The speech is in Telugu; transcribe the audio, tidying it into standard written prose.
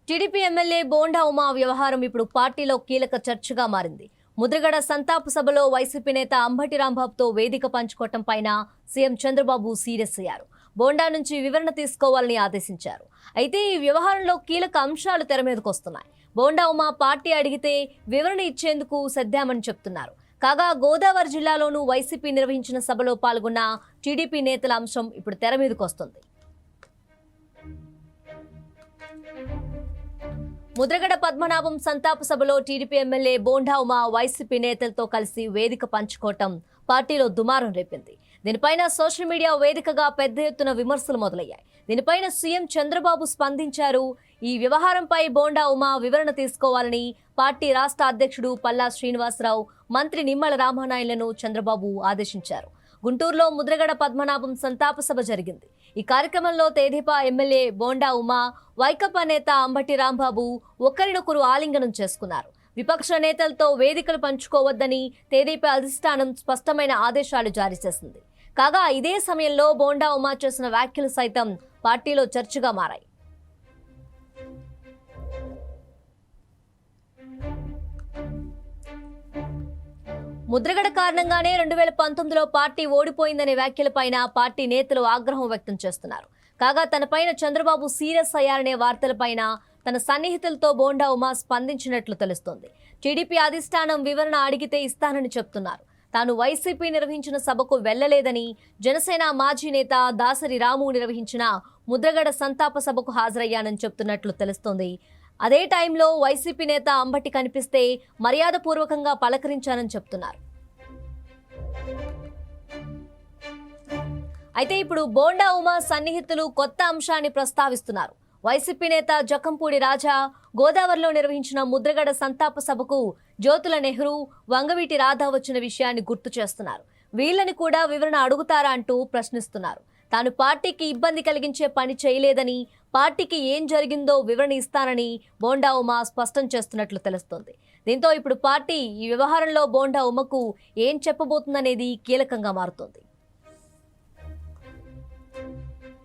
టీడీపీ ఎమ్మెల్యే బోండా ఉమా వ్యవహారం ఇప్పుడు పార్టీలో కీలక చర్చగా మారింది. ముద్రగడ సంతాప సభలో వైసీపీ నేత అంబటి రాంబాబుతో వేదిక పంచుకోవటం పైన సీఎం చంద్రబాబు సీరియస్ అయ్యారు. బోండా నుంచి వివరణ తీసుకోవాలని ఆదేశించారు. అయితే ఈ వ్యవహారంలో కీలక అంశాలు తెర మీదకు వస్తున్నాయి. బోండా ఉమా పార్టీ అడిగితే వివరణ ఇచ్చేందుకు సిద్ధామని చెప్తున్నారు. కాగా గోదావరి జిల్లాలోనూ వైసీపీ నిర్వహించిన సభలో పాల్గొన్న టీడీపీ నేతల అంశం ఇప్పుడు తెర మీదకు వస్తుంది. ముద్రగడ పద్మనాభం సంతాప సభలో TDP MLA bonda Uma YCP నేతలతో కలిసి వేదిక పంచుకోవటం పార్టీలో దుమారం రేపింది. దీనిపైన సోషల్ మీడియా వేదికగా పెద్ద ఎత్తున విమర్శలు మొదలయ్యాయి. దీనిపైన సీఎం చంద్రబాబు స్పందించారు. ఈ వ్యవహారంపై బోండా ఉమా వివరణ తీసుకోవాలని పార్టీ రాష్ట్ర అధ్యక్షుడు పల్లా శ్రీనివాసరావు, మంత్రి నిమ్మల రామానాయుడులను చంద్రబాబు ఆదేశించారు. గుంటూరులో ముద్రగడ పద్మనాభం సంతాప సభ జరిగింది. ఈ కార్యక్రమంలో తెదేపా ఎమ్మెల్యే బోండా ఉమా, వైకాపా నేత అంబటి రాంబాబు ఒకరినొకరు ఆలింగనం చేసుకున్నారు. విపక్ష నేతలతో వేదికలు పంచుకోవద్దని తెదేపా అధిష్టానం స్పష్టమైన ఆదేశాలు జారీ చేసింది. కాగా ఇదే సమయంలో బోండా ఉమా చేసిన వ్యాఖ్యలు సైతం పార్టీలో చర్చగా మారాయి. ముద్రగడ కారణంగానే 2019లో పార్టీ ఓడిపోయిందనే వ్యాఖ్యలపైన పార్టీ నేతలు ఆగ్రహం వ్యక్తం చేస్తున్నారు. కాగా తనపైన చంద్రబాబు సీరియస్ అయ్యారనే వార్తలపైన తన సన్నిహితులతో బోండా ఉమా స్పందించినట్లు తెలుస్తోంది. టీడీపీ అధిష్టానం వివరణ అడిగితే ఇస్తానని చెప్తున్నారు. తాను వైసీపీ నిర్వహించిన సభకు వెళ్లలేదని, జనసేన మాజీ నేత దాసరి రాము నిర్వహించిన ముద్రగడ సంతాప సభకు హాజరయ్యానని చెప్తున్నట్లు తెలుస్తోంది. అదే టైంలో వైసీపీ నేత అంబటి కనిపిస్తే మర్యాదపూర్వకంగా పలకరించానని చెప్తున్నారు. అయితే ఇప్పుడు బోండా ఉమా సన్నిహితులు కొత్త అంశాన్ని ప్రస్తావిస్తున్నారు. వైసీపీ నేత జకంపూడి రాజా గోదావరిలో నిర్వహించిన ముద్రగడ సంతాప సభకు జ్యోతుల నెహ్రూ, వంగవీటి రాధా వచ్చిన విషయాన్ని గుర్తు చేస్తున్నారు. వీళ్ళని కూడా వివరణ అడుగుతారా అంటూ ప్రశ్నిస్తున్నారు. తాను పార్టీకి ఇబ్బంది కలిగించే పని చేయలేదని, పార్టీకి ఏం జరిగిందో వివరణ ఇస్తానని బోండా ఉమా స్పష్టం చేస్తున్నట్లు తెలుస్తోంది. దీంతో ఇప్పుడు పార్టీ ఈ వ్యవహారంలో బోండా ఉమకు ఏం చెప్పబోతుందనేది కీలకంగా మారుతోంది.